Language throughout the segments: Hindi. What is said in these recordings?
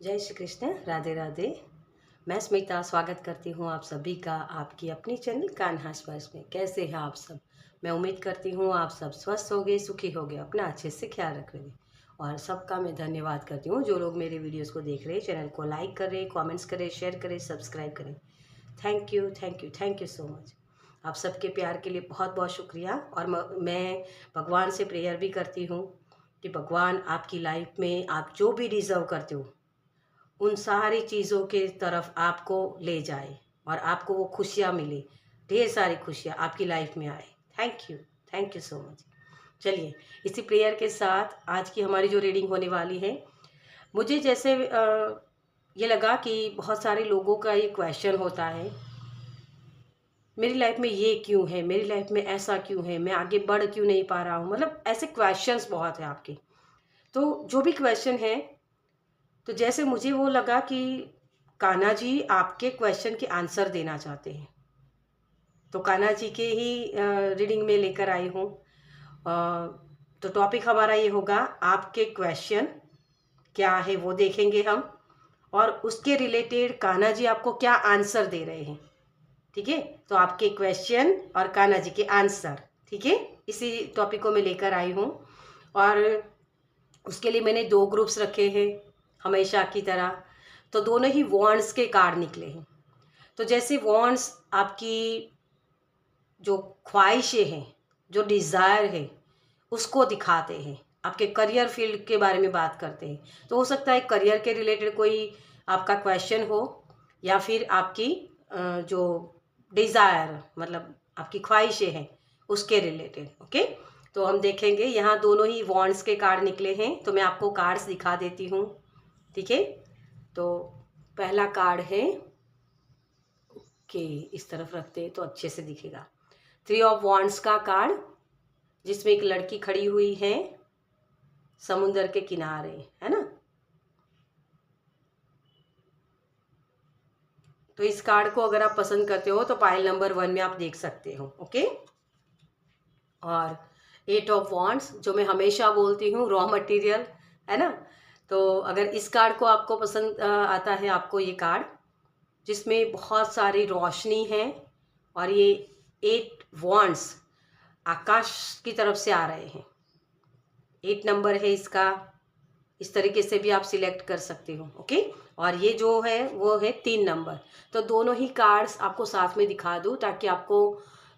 जय श्री कृष्ण। राधे राधे। मैं स्मिता स्वागत करती हूँ आप सभी का आपकी अपनी चैनल कान्हा स्पर्श में। कैसे हैं आप सब? मैं उम्मीद करती हूँ आप सब स्वस्थ होंगे, सुखी होंगे, अपना अच्छे से ख्याल रख रहे। और सबका मैं धन्यवाद करती हूँ जो लोग मेरे वीडियोस को देख रहे हैं। चैनल को लाइक करें, कमेंट्स करें, शेयर करें, सब्सक्राइब करें। Thank you, thank you, thank you so much. आप सबके प्यार के लिए बहुत बहुत शुक्रिया। और मैं भगवान से प्रेयर भी करती हूँ कि भगवान आपकी लाइफ में आप जो भी डिज़र्व करते हो उन सारी चीज़ों के तरफ आपको ले जाए और आपको वो खुशियाँ मिले, ढेर सारी खुशियाँ आपकी लाइफ में आए। Thank you so much. चलिए, इसी प्रेयर के साथ आज की हमारी जो रीडिंग होने वाली है, मुझे जैसे ये लगा कि बहुत सारे लोगों का ये क्वेश्चन होता है, मेरी लाइफ में ये क्यों है, मेरी लाइफ में ऐसा क्यों है, मैं आगे बढ़ क्यों नहीं पा रहा हूँ। मतलब ऐसे क्वेश्चंस बहुत हैं आपके। तो जो भी क्वेश्चन है, तो जैसे मुझे वो लगा कि कान्हा जी आपके क्वेश्चन के आंसर देना चाहते हैं, तो कान्हा जी के ही रीडिंग में लेकर आई हूँ। तो टॉपिक हमारा ये होगा, आपके क्वेश्चन क्या है वो देखेंगे हम, और उसके रिलेटेड कान्हा जी आपको क्या आंसर दे रहे हैं। ठीक है, तो आपके क्वेश्चन और कान्हा जी के आंसर, ठीक है, इसी टॉपिक को मैं लेकर आई हूँ। और उसके लिए मैंने दो ग्रुप्स रखे हैं हमेशा की तरह। तो दोनों ही वॉन्ड्स के कार्ड निकले हैं। तो जैसे वॉन्ड्स आपकी जो ख्वाहिशें हैं, जो डिज़ायर है, उसको दिखाते हैं। आपके करियर फील्ड के बारे में बात करते हैं। तो हो सकता है करियर के रिलेटेड कोई आपका क्वेश्चन हो, या फिर आपकी जो डिज़ायर मतलब आपकी ख्वाहिशें हैं उसके रिलेटेड। ओके, तो हम देखेंगे। यहाँ दोनों ही वॉन्ड्स के कार्ड निकले हैं, तो मैं आपको कार्ड्स दिखा देती हूँ। ठीक है, तो पहला कार्ड है कि इस तरफ रखते हैं तो अच्छे से दिखेगा। 3 ऑफ वॉन्ड्स का कार्ड, जिसमें एक लड़की खड़ी हुई है समुंदर के किनारे, है ना। तो इस कार्ड को अगर आप पसंद करते हो तो पाइल नंबर 1 में आप देख सकते हो। ओके, और 8 ऑफ वॉन्ड्स, जो मैं हमेशा बोलती हूँ, रॉ मटेरियल, है ना। तो अगर इस कार्ड को आपको पसंद आता है, आपको ये कार्ड जिसमें बहुत सारी रोशनी है, और ये 8 वॉन्ड्स आकाश की तरफ से आ रहे हैं। 8 नंबर है इसका, इस तरीके से भी आप सिलेक्ट कर सकते हो। ओके, और ये जो है वो है 3 नंबर। तो दोनों ही कार्ड्स आपको साथ में दिखा दूँ ताकि आपको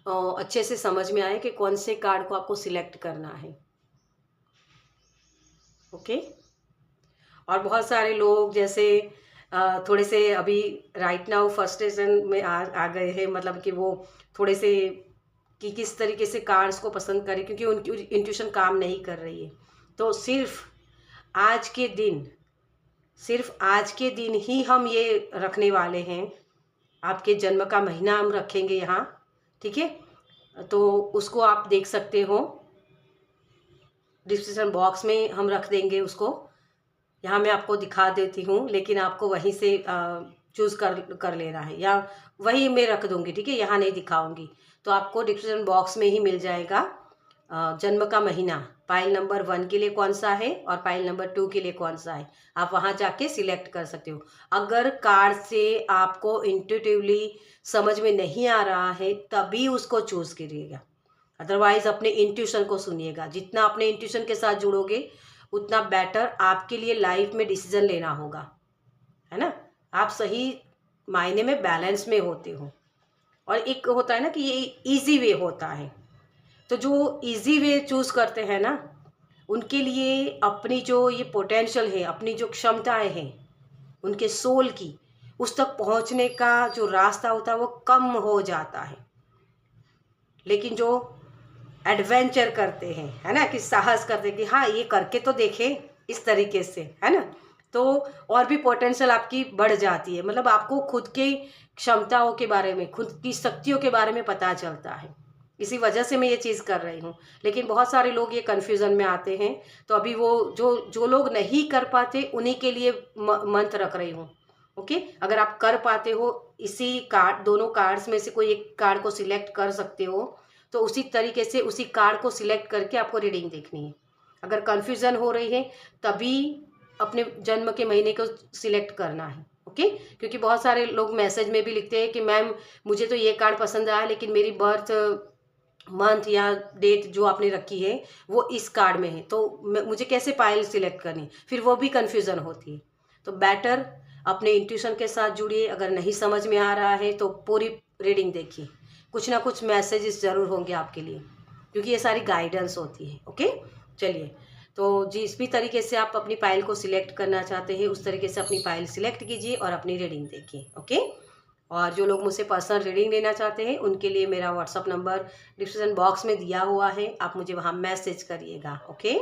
अच्छे से समझ में आए कि कौन से कार्ड को आपको सिलेक्ट करना है। ओके, और बहुत सारे लोग जैसे थोड़े से अभी राइट नाउ फ्रस्ट्रेशन में आ गए हैं, मतलब कि वो थोड़े से कि किस तरीके से कार्ड्स को पसंद करें, क्योंकि उनकी इंट्यूशन काम नहीं कर रही है। तो आज के दिन सिर्फ आज के दिन ही हम ये रखने वाले हैं। आपके जन्म का महीना हम रखेंगे यहाँ। ठीक है, तो उसको आप देख सकते हो, डिस्क्रिप्शन बॉक्स में हम रख देंगे उसको। यहाँ मैं आपको दिखा देती हूँ, लेकिन आपको वहीं से चूज़ कर लेना है, या वही मैं रख दूँगी। ठीक है, यहाँ नहीं दिखाऊँगी, तो आपको डिस्क्रिप्शन बॉक्स में ही मिल जाएगा जन्म का महीना, पाइल नंबर 1 के लिए कौन सा है और पाइल नंबर 2 के लिए कौन सा है। आप वहाँ जाके सिलेक्ट कर सकते हो। अगर कार्ड से आपको इंट्यूटिवली समझ में नहीं आ रहा है तभी उसको चूज़ करिएगा, अदरवाइज अपने इंट्यूशन को सुनिएगा। जितना अपने इंट्यूशन के साथ जुड़ोगे उतना बेटर आपके लिए लाइफ में डिसीजन लेना होगा, है ना। आप सही मायने में बैलेंस में होते हो। और एक होता है ना कि ये इजी वे होता है, तो जो इजी वे चूज़ करते हैं ना, उनके लिए अपनी जो ये पोटेंशियल है, अपनी जो क्षमताएं हैं उनके सोल की, उस तक पहुंचने का जो रास्ता होता है वो कम हो जाता है। लेकिन जो एडवेंचर करते हैं, है ना, कि साहस करते हैं कि हाँ ये करके तो देखें, इस तरीके से, है ना, तो और भी पोटेंशियल आपकी बढ़ जाती है। मतलब आपको खुद के क्षमताओं के बारे में, खुद की शक्तियों के बारे में पता चलता है। इसी वजह से मैं ये चीज़ कर रही हूँ। लेकिन बहुत सारे लोग ये कन्फ्यूज़न में आते हैं, तो अभी वो जो जो लोग नहीं कर पाते उन्हीं के लिए मंत्र रख रही हूँ। ओके, अगर आप कर पाते हो, इसी कार्ड, दोनों कार्ड्स में से कोई एक कार्ड को सिलेक्ट कर सकते हो, तो उसी तरीके से उसी कार्ड को सिलेक्ट करके आपको रीडिंग देखनी है। अगर कन्फ्यूज़न हो रही है तभी अपने जन्म के महीने को सिलेक्ट करना है। ओके, क्योंकि बहुत सारे लोग मैसेज में भी लिखते हैं कि मैम मुझे तो ये कार्ड पसंद आया लेकिन मेरी बर्थ मंथ या डेट जो आपने रखी है वो इस कार्ड में है, तो मुझे कैसे पायल सिलेक्ट करनी, फिर वो भी कन्फ्यूज़न होती है। तो बेटर अपने इंट्यूशन के साथ जुड़िए। अगर नहीं समझ में आ रहा है तो पूरी रीडिंग देखिए, कुछ ना कुछ मैसेजेस ज़रूर होंगे आपके लिए, क्योंकि ये सारी गाइडेंस होती है। ओके, चलिए, तो जिस भी तरीके से आप अपनी पायल को सिलेक्ट करना चाहते हैं उस तरीके से अपनी पायल सिलेक्ट कीजिए और अपनी रीडिंग देखिए। ओके, और जो लोग मुझसे पर्सनल रीडिंग लेना चाहते हैं उनके लिए मेरा व्हाट्सअप नंबर डिस्क्रिप्शन बॉक्स में दिया हुआ है, आप मुझे वहाँ मैसेज करिएगा। ओके,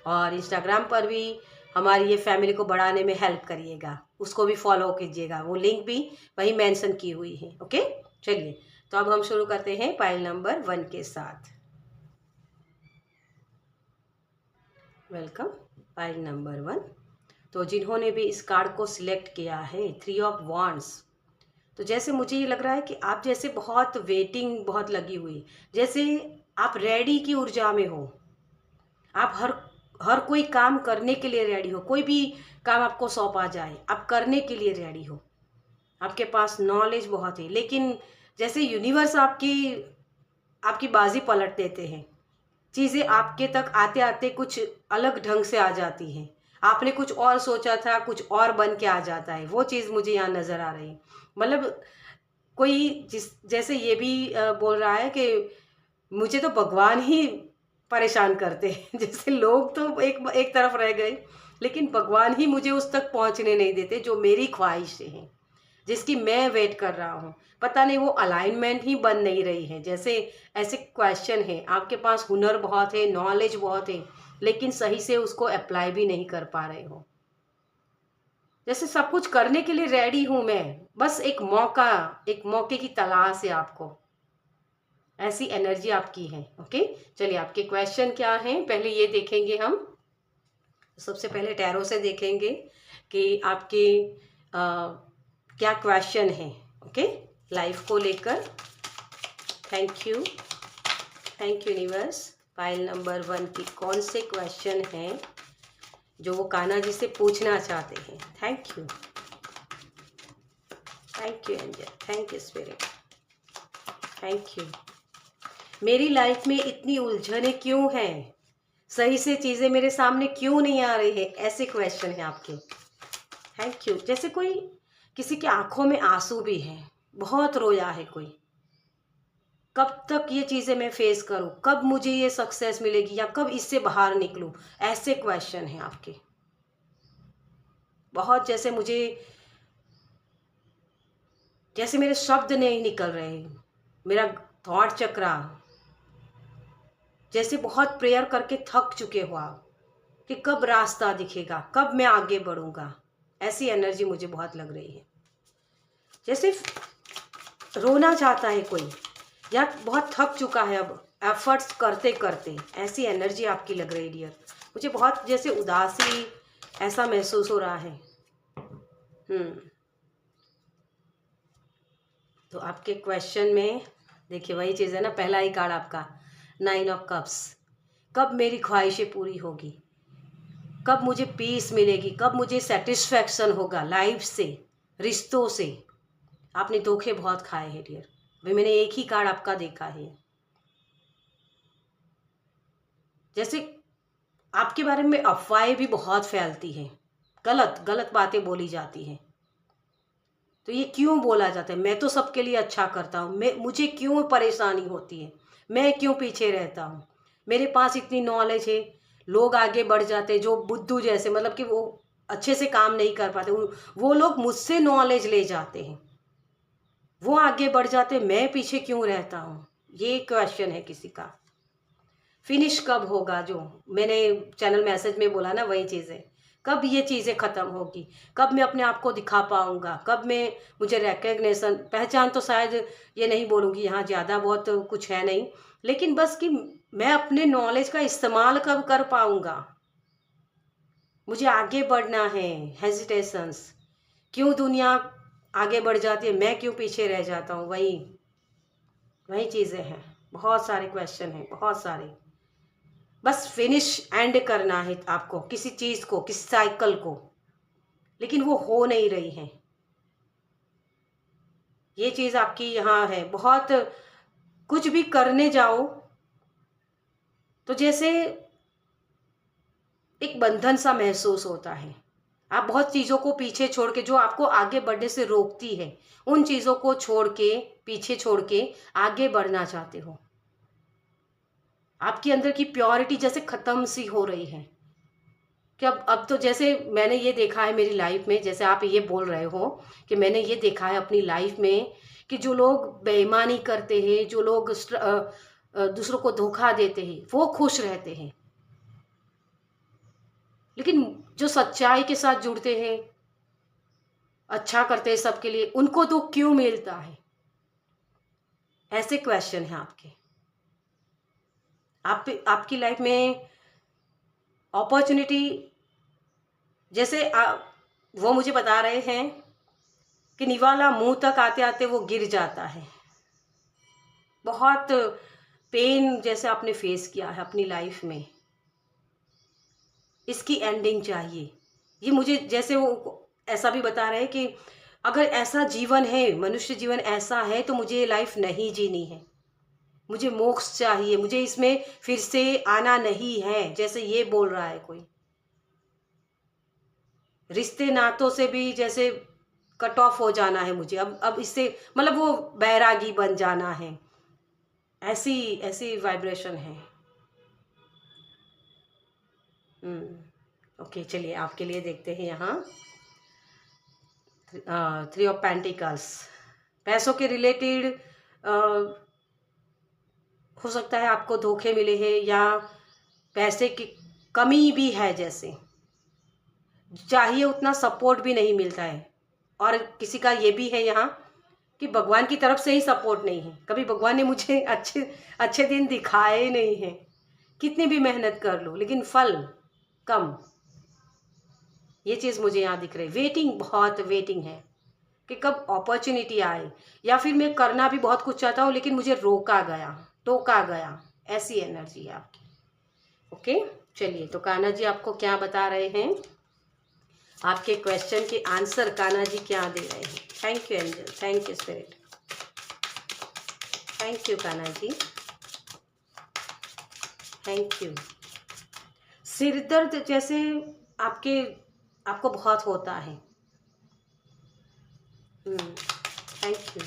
और इंस्टाग्राम पर भी हमारी ये फैमिली को बढ़ाने में हेल्प करिएगा, उसको भी फॉलो कीजिएगा, वो लिंक भी वही मेंशन की हुई है। ओके, चलिए, तो अब हम शुरू करते हैं पायल नंबर 1 के साथ। Welcome, pile number 1। तो जिन्होंने भी इस कार्ड को सिलेक्ट किया है, 3 ऑफ वॉन्ड्स, तो जैसे मुझे ये लग रहा है कि आप जैसे बहुत वेटिंग बहुत लगी हुई, जैसे आप रेडी की ऊर्जा में हो, आप हर हर कोई काम करने के लिए रेडी हो, कोई भी काम आपको सौंपा जाए आप करने के लिए रेडी हो, आपके पास नॉलेज बहुत है, लेकिन जैसे यूनिवर्स आपकी आपकी बाजी पलट देते हैं, चीज़ें आपके तक आते आते कुछ अलग ढंग से आ जाती हैं, आपने कुछ और सोचा था कुछ और बन के आ जाता है, वो चीज़ मुझे यहाँ नज़र आ रही है। मतलब कोई जैसे ये भी बोल रहा है कि मुझे तो भगवान ही परेशान करते हैं जैसे लोग तो एक तरफ रह गए, लेकिन भगवान ही मुझे उस तक पहुंचने नहीं देते जो मेरी ख्वाहिशें हैं, जिसकी मैं वेट कर रहा हूँ। पता नहीं वो अलाइनमेंट ही बन नहीं रही है। जैसे ऐसे क्वेश्चन है, आपके पास हुनर बहुत है, नॉलेज बहुत है, लेकिन सही से उसको अप्लाई भी नहीं कर पा रहे हो। जैसे सब कुछ करने के लिए रेडी हूं मैं, बस एक मौके की तलाश है आपको, ऐसी एनर्जी आपकी है। ओके, चलिए, आपके क्वेश्चन क्या हैं पहले ये देखेंगे हम। सबसे पहले टैरो से देखेंगे कि आपके क्या क्वेश्चन है। ओके, लाइफ को लेकर। Thank you universe. Pile number 1 की कौन से क्वेश्चन हैं जो वो कान्हा जी से पूछना चाहते हैं। Thank you angel, thank you spirit, thank you. मेरी लाइफ में इतनी उलझने क्यों हैं, सही से चीज़ें मेरे सामने क्यों नहीं आ रही है, ऐसे क्वेश्चन हैं आपके। Thank you. जैसे कोई किसी की आंखों में आंसू भी है, बहुत रोया है कोई, कब तक ये चीज़ें मैं फेस करूं, कब मुझे ये सक्सेस मिलेगी या कब इससे बाहर निकलूं, ऐसे क्वेश्चन हैं आपके बहुत। जैसे मेरे शब्द नहीं निकल रहे, मेरा थॉट चक्रा, जैसे बहुत प्रेयर करके थक चुके हो आप कि कब रास्ता दिखेगा, कब मैं आगे बढ़ूंगा, ऐसी एनर्जी मुझे बहुत लग रही है। जैसे रोना चाहता है कोई या बहुत थक चुका है अब एफर्ट्स करते करते, ऐसी एनर्जी आपकी लग रही है डियर। मुझे बहुत जैसे उदासी ऐसा महसूस हो रहा है। तो आपके क्वेश्चन में देखिए वही चीज़ है ना, पहला ही कार्ड आपका 9 ऑफ कप्स। कब मेरी ख्वाहिशें पूरी होगी, कब मुझे पीस मिलेगी, कब मुझे सेटिस्फैक्शन होगा लाइफ से, रिश्तों से। आपने धोखे बहुत खाए हैं डियर, भाई मैंने एक ही कार्ड आपका देखा है। जैसे आपके बारे में अफवाहें भी बहुत फैलती हैं, गलत गलत बातें बोली जाती हैं। तो ये क्यों बोला जाता है, मैं तो सबके लिए अच्छा करता हूँ, मुझे क्यों परेशानी होती है, मैं क्यों पीछे रहता हूँ, मेरे पास इतनी नॉलेज है, लोग आगे बढ़ जाते हैं जो बुद्धू जैसे, मतलब कि वो अच्छे से काम नहीं कर पाते, वो लोग मुझसे नॉलेज ले जाते हैं, वो आगे बढ़ जाते, मैं पीछे क्यों रहता हूँ, ये क्वेश्चन है किसी का। फिनिश कब होगा, जो मैंने चैनल मैसेज में बोला ना वही चीज़ है, कब ये चीज़ें ख़त्म होगी, कब मैं अपने आप को दिखा पाऊँगा, कब मैं मुझे रिकग्निशन पहचान, तो शायद ये नहीं बोलूँगी, यहाँ ज़्यादा बहुत कुछ है नहीं, लेकिन बस कि मैं अपने नॉलेज का इस्तेमाल कब कर पाऊँगा, मुझे आगे बढ़ना है। हेजिटेशंस, क्यों दुनिया आगे बढ़ जाती है, मैं क्यों पीछे रह जाता हूँ, वही चीज़ें हैं। बहुत सारे क्वेश्चन हैं, बहुत सारे। बस फिनिश एंड करना है आपको किसी चीज़ को, किसी साइकिल को, लेकिन वो हो नहीं रही है। ये चीज़ आपकी यहाँ है। बहुत कुछ भी करने जाओ तो जैसे एक बंधन सा महसूस होता है। आप बहुत चीज़ों को पीछे छोड़ के, जो आपको आगे बढ़ने से रोकती है, उन चीज़ों को छोड़ के, पीछे छोड़ के आगे बढ़ना चाहते हो। आपके अंदर की प्योरिटी जैसे ख़त्म सी हो रही है कि अब तो जैसे मैंने ये देखा है मेरी लाइफ में, जैसे आप ये बोल रहे हो कि मैंने ये देखा है अपनी लाइफ में कि जो लोग बेईमानी करते हैं, जो लोग दूसरों को धोखा देते हैं, वो खुश रहते हैं। लेकिन जो सच्चाई के साथ जुड़ते हैं, अच्छा करते हैं सबके लिए, उनको दुख क्यों मिलता है? ऐसे क्वेश्चन हैं आपके। आपकी लाइफ में अपॉर्चुनिटी, जैसे वो मुझे बता रहे हैं कि निवाला मुंह तक आते आते वो गिर जाता है। बहुत पेन जैसे आपने फेस किया है अपनी लाइफ में, इसकी एंडिंग चाहिए। ये मुझे जैसे वो ऐसा भी बता रहे हैं कि अगर ऐसा जीवन है, मनुष्य जीवन ऐसा है, तो मुझे ये लाइफ नहीं जीनी है, मुझे मोक्ष चाहिए, मुझे इसमें फिर से आना नहीं है, जैसे ये बोल रहा है कोई। रिश्ते नातों से भी जैसे कट ऑफ हो जाना है मुझे, अब इससे मतलब वो बैरागी बन जाना है, ऐसी ऐसी वाइब्रेशन है। ओके, चलिए आपके लिए देखते हैं यहाँ 3 ऑफ पेंटिकल्स। पैसों के रिलेटेड हो सकता है आपको धोखे मिले हैं, या पैसे की कमी भी है, जैसे चाहिए उतना सपोर्ट भी नहीं मिलता है। और किसी का ये भी है यहाँ कि भगवान की तरफ से ही सपोर्ट नहीं है, कभी भगवान ने मुझे अच्छे अच्छे दिन दिखाए नहीं हैं। कितनी भी मेहनत कर लो लेकिन फल कम, ये चीज़ मुझे यहाँ दिख रही है। वेटिंग, बहुत वेटिंग है कि कब अपॉर्चुनिटी आए, या फिर मैं करना भी बहुत कुछ चाहता हूँ लेकिन मुझे रोका गया, टोका गया, ऐसी एनर्जी है आपकी। ओके, चलिए तो कान्हा जी आपको क्या बता रहे हैं, आपके क्वेश्चन के आंसर कान्हा जी क्या दे रहे हैं। Thank you angel, thank you spirit, thank you Kanha ji, thank you. सिर दर्द जैसे आपको बहुत होता है। Thank you,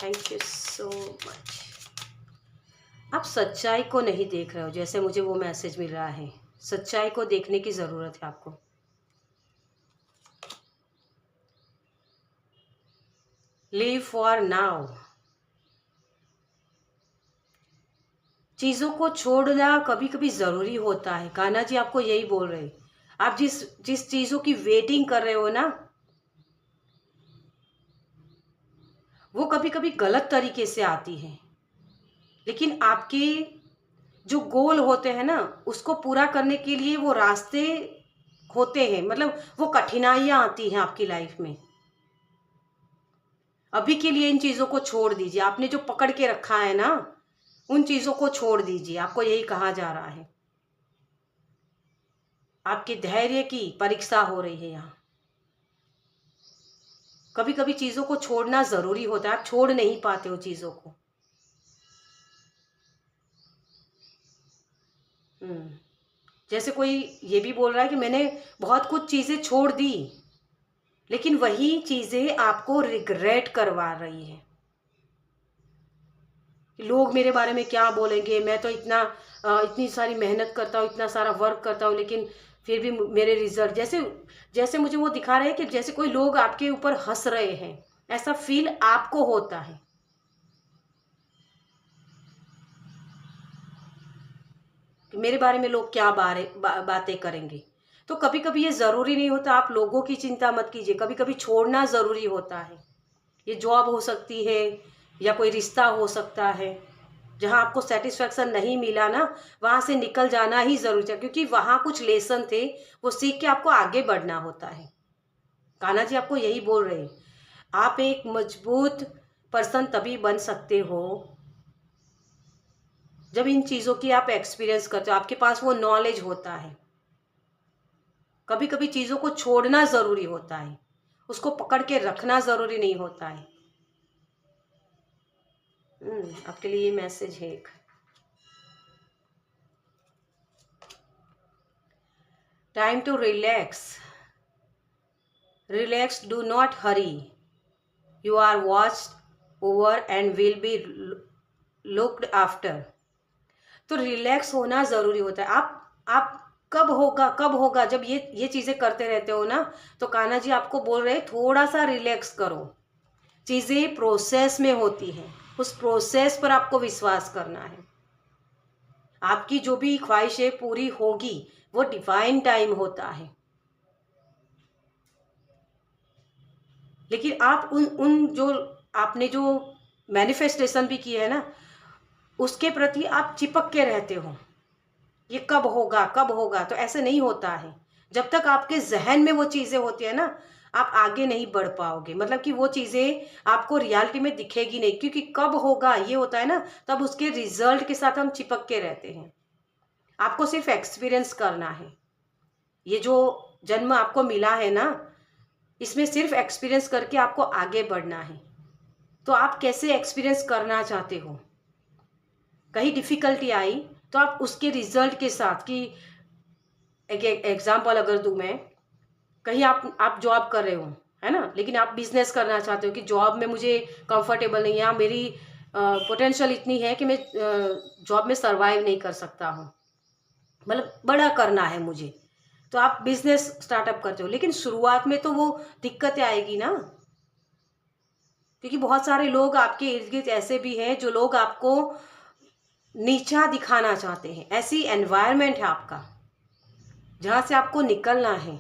thank you so much. आप सच्चाई को नहीं देख रहे हो, जैसे मुझे वो मैसेज मिल रहा है। सच्चाई को देखने की ज़रूरत है आपको। Live for now. चीज़ों को छोड़ना कभी कभी ज़रूरी होता है। कान्हा जी आपको यही बोल रहे हैं। आप जिस जिस चीज़ों की वेटिंग कर रहे हो ना, वो कभी कभी गलत तरीके से आती है, लेकिन आपके जो गोल होते हैं ना, उसको पूरा करने के लिए वो रास्ते होते हैं, मतलब वो कठिनाइयाँ आती हैं आपकी लाइफ में। अभी के लिए इन चीज़ों को छोड़ दीजिए। आपने जो पकड़ के रखा है ना, उन चीज़ों को छोड़ दीजिए, आपको यही कहा जा रहा है। आपके धैर्य की परीक्षा हो रही है यहाँ। कभी कभी चीज़ों को छोड़ना ज़रूरी होता है, आप छोड़ नहीं पाते हो चीज़ों को। जैसे कोई ये भी बोल रहा है कि मैंने बहुत कुछ चीज़ें छोड़ दी, लेकिन वही चीज़ें आपको रिग्रेट करवा रही है। लोग मेरे बारे में क्या बोलेंगे, मैं तो इतनी सारी मेहनत करता हूँ, इतना सारा वर्क करता हूँ, लेकिन फिर भी मेरे रिजल्ट जैसे जैसे मुझे वो दिखा रहे हैं कि जैसे कोई लोग आपके ऊपर हंस रहे हैं, ऐसा फील आपको होता है। कि मेरे बारे में लोग क्या बातें करेंगे। तो कभी कभी ये ज़रूरी नहीं होता, आप लोगों की चिंता मत कीजिए, कभी कभी छोड़ना ज़रूरी होता है। ये जॉब हो सकती है, या कोई रिश्ता हो सकता है, जहाँ आपको सेटिस्फेक्शन नहीं मिला ना, वहाँ से निकल जाना ही ज़रूरी है, क्योंकि वहाँ कुछ लेसन थे, वो सीख के आपको आगे बढ़ना होता है। कान्हा जी आपको यही बोल रहे हैं। आप एक मजबूत पर्सन तभी बन सकते हो जब इन चीज़ों की आप एक्सपीरियंस करते हो, आपके पास वो नॉलेज होता है। कभी कभी चीज़ों को छोड़ना ज़रूरी होता है, उसको पकड़ के रखना ज़रूरी नहीं होता है। आपके लिए ये मैसेज है एक। Time to relax. Relax, do not hurry, you are watched over and will be looked after. तो रिलैक्स होना ज़रूरी होता है। आप कब होगा जब ये चीज़ें करते रहते हो ना, तो कान्हा जी आपको बोल रहे हैं थोड़ा सा रिलैक्स करो। चीज़ें प्रोसेस में होती हैं, उस प्रोसेस पर आपको विश्वास करना है। आपकी जो भी ख्वाहिशें पूरी होगी वो डिवाइन टाइम होता है। लेकिन आप उन उन जो आपने जो मैनिफेस्टेशन भी किए है ना, उसके प्रति आप चिपक के रहते हो। ये कब होगा कब होगा, तो ऐसे नहीं होता है। जब तक आपके जहन में वो चीज़ें होती है ना, आप आगे नहीं बढ़ पाओगे। मतलब कि वो चीज़ें आपको रियलिटी में दिखेगी नहीं, क्योंकि कब होगा ये होता है ना, तब उसके रिजल्ट के साथ हम चिपक के रहते हैं। आपको सिर्फ एक्सपीरियंस करना है। ये जो जन्म आपको मिला है ना, इसमें सिर्फ एक्सपीरियंस करके आपको आगे बढ़ना है। तो आप कैसे एक्सपीरियंस करना चाहते हो? कहीं डिफ़िकल्टी आई तो आप उसके रिजल्ट के साथ, कि एक एग्जांपल अगर दूं मैं, कहीं आप जॉब कर रहे हो, है ना, लेकिन आप बिजनेस करना चाहते हो कि जॉब में मुझे कंफर्टेबल नहीं है, या मेरी पोटेंशियल इतनी है कि मैं जॉब में सरवाइव नहीं कर सकता हूँ, मतलब बड़ा करना है मुझे, तो आप बिजनेस स्टार्टअप करते हो। लेकिन शुरुआत में तो वो दिक्कतें आएगी ना, क्योंकि बहुत सारे लोग आपके इर्द गिर्द ऐसे भी हैं जो लोग आपको नीचा दिखाना चाहते हैं। ऐसी एनवायरनमेंट है आपका जहाँ से आपको निकलना है।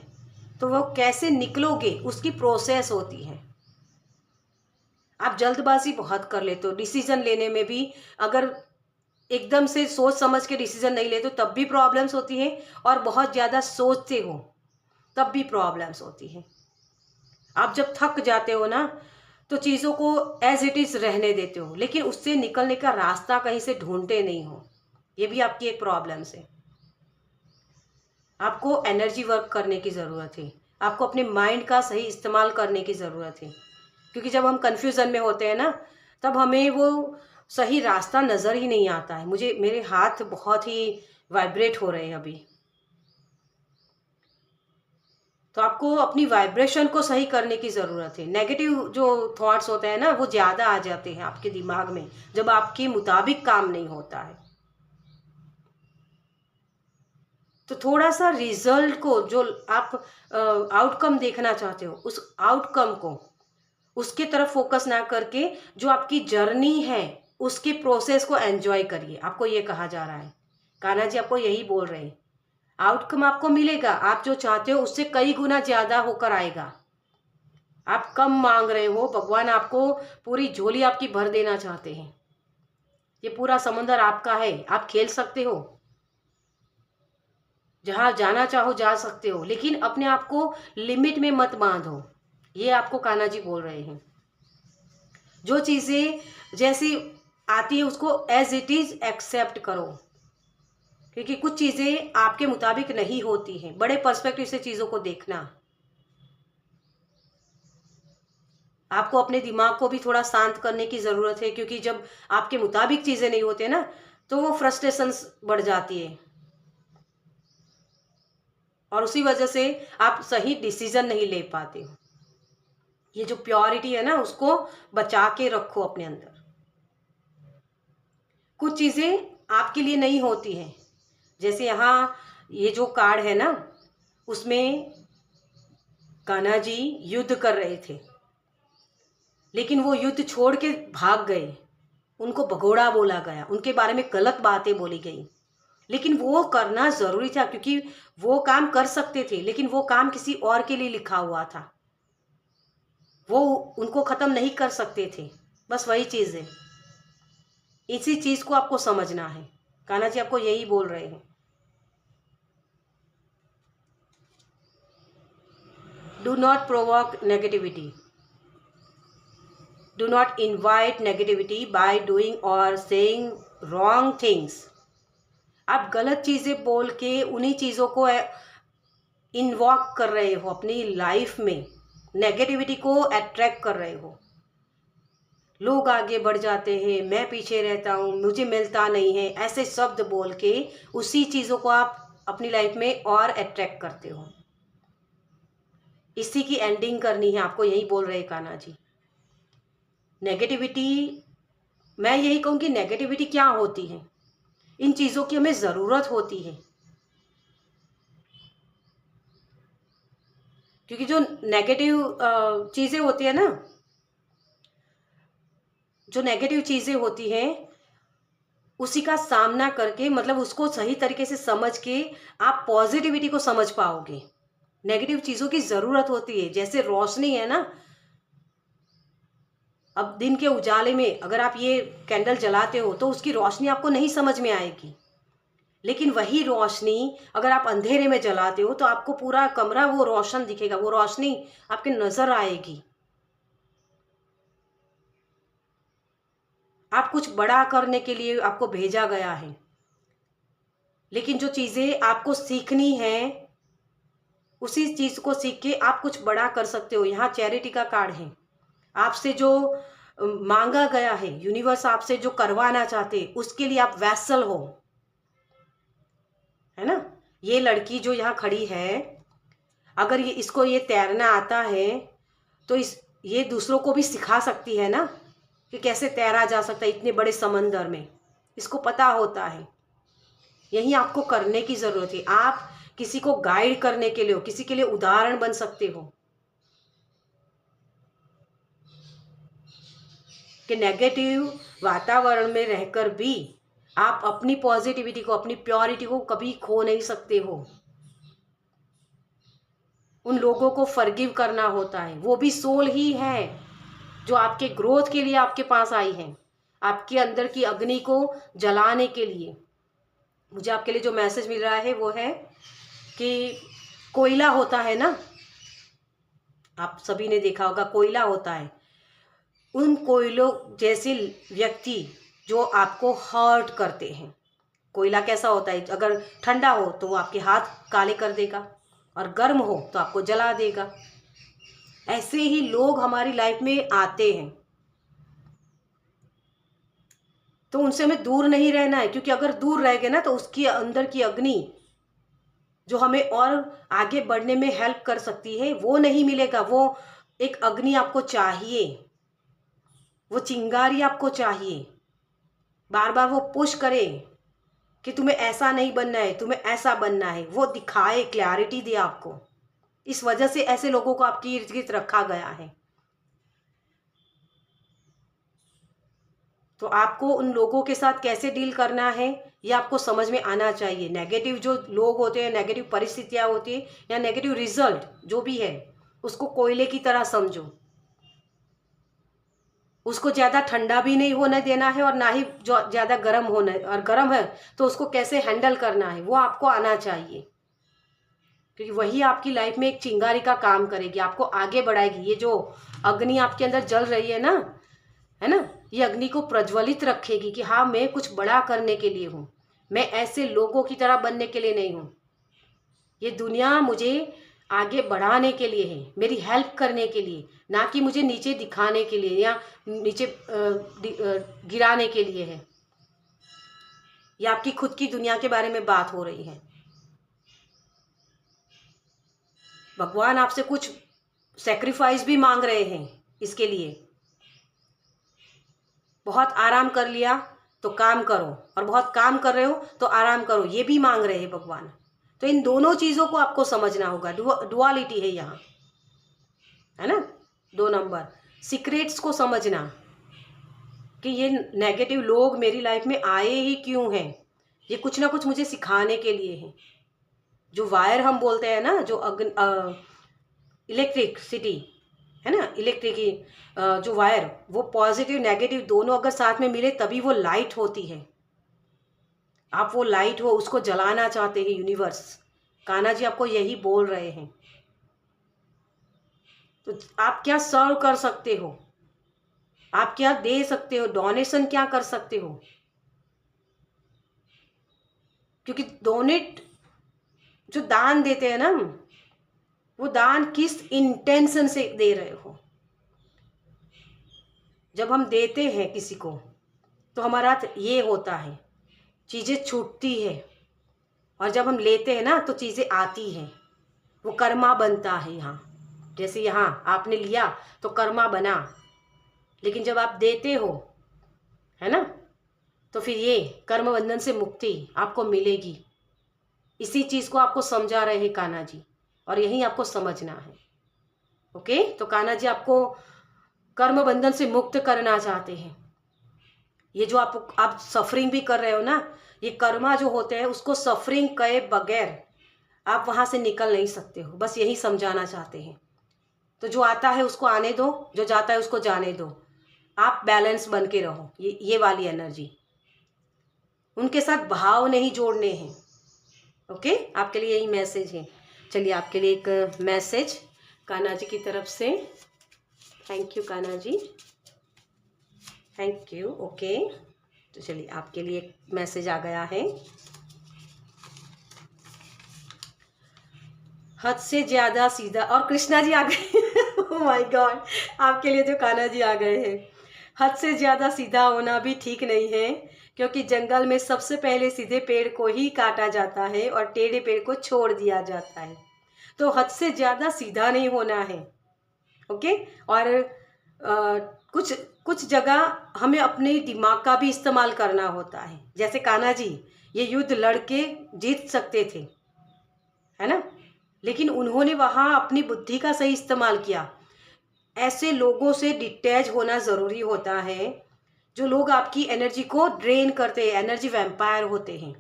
तो वो कैसे निकलोगे, उसकी प्रोसेस होती है। आप जल्दबाजी बहुत कर लेते हो डिसीजन लेने में भी। अगर एकदम से सोच समझ के डिसीजन नहीं लेते हो तब भी प्रॉब्लम्स होती हैं, और बहुत ज़्यादा सोचते हो तब भी प्रॉब्लम्स होती हैं। आप जब थक जाते हो ना, तो चीज़ों को एज इट इज़ रहने देते हो, लेकिन उससे निकलने का रास्ता कहीं से ढूंढते नहीं हो। ये भी आपकी एक प्रॉब्लम है। आपको एनर्जी वर्क करने की ज़रूरत है। आपको अपने माइंड का सही इस्तेमाल करने की ज़रूरत है, क्योंकि जब हम कन्फ्यूज़न में होते हैं ना, तब हमें वो सही रास्ता नज़र ही नहीं आता है। मेरे हाथ बहुत ही वाइब्रेट हो रहे हैं अभी। तो आपको अपनी वाइब्रेशन को सही करने की ज़रूरत है। नेगेटिव जो थॉट्स होते हैं ना, वो ज़्यादा आ जाते हैं आपके दिमाग में जब आपके मुताबिक काम नहीं होता है। तो थोड़ा सा रिजल्ट को, जो आप आउटकम देखना चाहते हो, उस आउटकम को, उसके तरफ फोकस ना करके जो आपकी जर्नी है उसके प्रोसेस को एंजॉय करिए। आपको ये कहा जा रहा है, कान्हा जी आपको यही बोल रहे हैं। आउटकम आपको मिलेगा, आप जो चाहते हो उससे कई गुना ज़्यादा होकर आएगा। आप कम मांग रहे हो, भगवान आपको पूरी झोली आपकी भर देना चाहते हैं। ये पूरा समुंदर आपका है, आप खेल सकते हो, जहाँ जाना चाहो जा सकते हो, लेकिन अपने आप को लिमिट में मत बांधो। ये आपको कान्हा जी बोल रहे हैं। जो चीज़ें जैसी आती है उसको एज इट इज़ एक्सेप्ट करो, क्योंकि कुछ चीज़ें आपके मुताबिक नहीं होती हैं। बड़े पर्सपेक्टिव से चीज़ों को देखना। आपको अपने दिमाग को भी थोड़ा शांत करने की ज़रूरत है, क्योंकि जब आपके मुताबिक चीज़ें नहीं होती ना, तो वो फ्रस्ट्रेशंस बढ़ जाती है, और उसी वजह से आप सही डिसीजन नहीं ले पाते हो। ये जो प्योरिटी है ना, उसको बचा के रखो अपने अंदर। कुछ चीज़ें आपके लिए नहीं होती हैं। जैसे यहाँ ये जो कार्ड है ना, उसमें कान्हा जी युद्ध कर रहे थे, लेकिन वो युद्ध छोड़ के भाग गए। उनको भगोड़ा बोला गया, उनके बारे में गलत बातें बोली गई, लेकिन वो करना ज़रूरी था, क्योंकि वो काम कर सकते थे, लेकिन वो काम किसी और के लिए लिखा हुआ था। वो उनको ख़त्म नहीं कर सकते थे। बस वही चीज़ है। इसी चीज़ को आपको समझना है। कान्हा जी आपको यही बोल रहे हैं। Do not provoke negativity, do not invite negativity by doing or saying wrong things. आप गलत चीज़ें बोल के उन्हीं चीज़ों को इन्वॉक कर रहे हो अपनी लाइफ में, नेगेटिविटी को अट्रैक्ट कर रहे हो। लोग आगे बढ़ जाते हैं, मैं पीछे रहता हूँ, मुझे मिलता नहीं है, ऐसे शब्द बोल के उसी चीज़ों को आप अपनी लाइफ में और अट्रैक्ट करते हो। इसी की एंडिंग करनी है आपको, यही बोल रहे कान्हा जी। नेगेटिविटी, मैं यही कहूँगी, नेगेटिविटी क्या होती है, इन चीज़ों की हमें ज़रूरत होती है। क्योंकि जो नेगेटिव चीज़ें होती है ना, जो नेगेटिव चीज़ें होती हैं उसी का सामना करके, मतलब उसको सही तरीके से समझ के आप पॉजिटिविटी को समझ पाओगे। नेगेटिव चीज़ों की ज़रूरत होती है, जैसे रोशनी है ना, अब दिन के उजाले में अगर आप ये कैंडल जलाते हो तो उसकी रोशनी आपको नहीं समझ में आएगी, लेकिन वही रोशनी अगर आप अंधेरे में जलाते हो तो आपको पूरा कमरा वो रोशन दिखेगा, वो रोशनी आपके नज़र आएगी। आप कुछ बड़ा करने के लिए आपको भेजा गया है, लेकिन जो चीज़ें आपको सीखनी है उसी चीज़ को सीख के आप कुछ बड़ा कर सकते हो। यहाँ चैरिटी का कार्ड है, आपसे जो मांगा गया है, यूनिवर्स आपसे जो करवाना चाहते उसके लिए आप वैसल हो, है ना। ये लड़की जो यहाँ खड़ी है, अगर इसको ये तैरना आता है तो ये दूसरों को भी सिखा सकती है ना कि कैसे तैरा जा सकता है इतने बड़े समंदर में, इसको पता होता है। यही आपको करने की ज़रूरत है, आप किसी को गाइड करने के लिए हो, किसी के लिए उदाहरण बन सकते हो कि नेगेटिव वातावरण में रहकर भी आप अपनी पॉजिटिविटी को, अपनी प्योरिटी को कभी खो नहीं सकते हो। उन लोगों को फॉरगिव करना होता है, वो भी सोल ही है जो आपके ग्रोथ के लिए आपके पास आई है, आपके अंदर की अग्नि को जलाने के लिए। मुझे आपके लिए जो मैसेज मिल रहा है वो है कि कोयला होता है ना, आप सभी ने देखा होगा कोयला होता है, उन कोयलों जैसे व्यक्ति जो आपको हर्ट करते हैं। कोयला कैसा होता है, अगर ठंडा हो तो वो आपके हाथ काले कर देगा और गर्म हो तो आपको जला देगा। ऐसे ही लोग हमारी लाइफ में आते हैं, तो उनसे हमें दूर नहीं रहना है, क्योंकि अगर दूर रह गए ना तो उसकी अंदर की अग्नि जो हमें और आगे बढ़ने में हेल्प कर सकती है वो नहीं मिलेगा। वो एक अग्नि आपको चाहिए, वो चिंगारी आपको चाहिए, बार बार वो पुश करे कि तुम्हें ऐसा नहीं बनना है, तुम्हें ऐसा बनना है, वो दिखाए, क्लैरिटी दे आपको। इस वजह से ऐसे लोगों को आपकी इर्द गिर्द रखा गया है। तो आपको उन लोगों के साथ कैसे डील करना है ये आपको समझ में आना चाहिए। नेगेटिव जो लोग होते हैं, नेगेटिव परिस्थितियाँ होती है या नेगेटिव रिजल्ट जो भी है, उसको कोयले की तरह समझो। उसको ज़्यादा ठंडा भी नहीं होने देना है और ना ही जो ज़्यादा गर्म होना है, और गर्म है तो उसको कैसे हैंडल करना है वो आपको आना चाहिए, क्योंकि वही आपकी लाइफ में एक चिंगारी का काम करेगी, आपको आगे बढ़ाएगी। ये जो अग्नि आपके अंदर जल रही है ना, है ना, ये अग्नि को प्रज्वलित रखेगी कि हाँ मैं कुछ बड़ा करने के लिए हूँ, मैं ऐसे लोगों की तरह बनने के लिए नहीं हूँ। ये दुनिया मुझे आगे बढ़ाने के लिए है, मेरी हेल्प करने के लिए, ना कि मुझे नीचे दिखाने के लिए या नीचे गिराने के लिए है। ये आपकी खुद की दुनिया के बारे में बात हो रही है। भगवान आपसे कुछ सेक्रीफाइस भी मांग रहे हैं इसके लिए। बहुत आराम कर लिया तो काम करो, और बहुत काम कर रहे हो तो आराम करो, ये भी मांग रहे हैं भगवान। तो इन दोनों चीज़ों को आपको समझना होगा, डुअलिटी है यहाँ, है ना। 2 नंबर सीक्रेट्स को समझना कि ये नेगेटिव लोग मेरी लाइफ में आए ही क्यों हैं, ये कुछ ना कुछ मुझे सिखाने के लिए है। जो वायर हम बोलते हैं ना, जो इलेक्ट्रिसिटी है ना, इलेक्ट्रिक जो वायर, वो पॉजिटिव नेगेटिव दोनों अगर साथ में मिले तभी वो लाइट होती है। आप वो लाइट हो, उसको जलाना चाहते हैं यूनिवर्स। कान्हा जी आपको यही बोल रहे हैं। तो आप क्या सर्व कर सकते हो, आप क्या दे सकते हो, डोनेशन क्या कर सकते हो, क्योंकि डोनेट जो दान देते हैं ना, वो दान किस इंटेंशन से दे रहे हो। जब हम देते हैं किसी को तो हमारा ये होता है, चीज़ें छूटती है, और जब हम लेते हैं ना तो चीज़ें आती हैं, वो कर्मा बनता है। यहाँ जैसे यहाँ आपने लिया तो कर्मा बना, लेकिन जब आप देते हो, है ना, तो फिर ये कर्म बंधन से मुक्ति आपको मिलेगी। इसी चीज़ को आपको समझा रहे हैं कान्हा जी, और यही आपको समझना है। ओके, तो कान्हा जी आपको कर्म बंधन से मुक्त करना चाहते हैं। ये जो आप सफरिंग भी कर रहे हो ना, ये कर्मा जो होते हैं उसको सफरिंग कहे बगैर आप वहाँ से निकल नहीं सकते हो। बस यही समझाना चाहते हैं। तो जो आता है उसको आने दो, जो जाता है उसको जाने दो। आप बैलेंस बन के रहो। ये वाली एनर्जी, उनके साथ भाव नहीं जोड़ने हैं। ओके, आपके लिए यही मैसेज है। चलिए, आपके लिए एक मैसेज कान्हा जी की तरफ से। Thank you Kanha ji, thank you. Okay, तो चलिए आपके लिए एक मैसेज आ गया है। हद से ज्यादा सीधा, और कृष्णा जी आ गए। ओह माय गॉड, आपके लिए जो कान्हा जी आ गए हैं। हद से ज्यादा सीधा होना भी ठीक नहीं है, क्योंकि जंगल में सबसे पहले सीधे पेड़ को ही काटा जाता है और टेढ़े पेड़ को छोड़ दिया जाता है। तो हद से ज्यादा सीधा नहीं होना है। ओके, और कुछ कुछ जगह हमें अपने दिमाग का भी इस्तेमाल करना होता है। जैसे कान्हा जी ये युद्ध लड़के जीत सकते थे, है ना, लेकिन उन्होंने वहाँ अपनी बुद्धि का सही इस्तेमाल किया। ऐसे लोगों से डिटैच होना ज़रूरी होता है, जो लोग आपकी एनर्जी को ड्रेन करते हैं, एनर्जी वैम्पायर होते हैं।